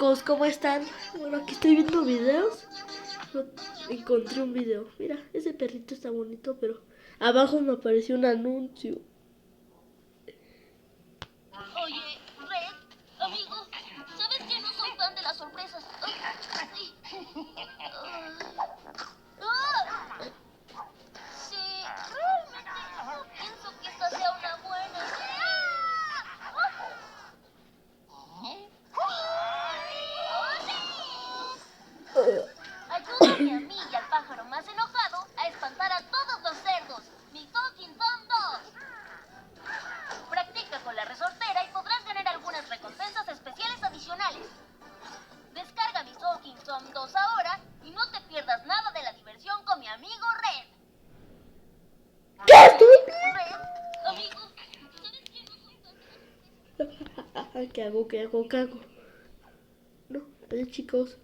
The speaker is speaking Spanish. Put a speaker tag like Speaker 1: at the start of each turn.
Speaker 1: chicos, ¿cómo están? Bueno, aquí estoy viendo videos. Encontré un video. Mira, ese perrito está bonito, pero abajo me apareció un anuncio.
Speaker 2: Oye, Red, amigo, ¿sabes que no soy fan de las sorpresas? Sí, realmente no pienso que esta sea una buena idea. Ayúdame a mí y al pájaro más enojado a espantar a todos los cerdos. ¡Mi talking son 2! Practica con la resortera y podrás ganar algunas recompensas especiales adicionales. Descarga mi Talking Tom 2 ahora y no te pierdas nada de la diversión con mi amigo Red.
Speaker 1: ¿Qué estoy?
Speaker 2: Red, amigo, ¿sabes que no soy fan de las sorpresas?
Speaker 1: ¿Qué hago? ¿Qué hago? ¿Qué hago? No, chicos.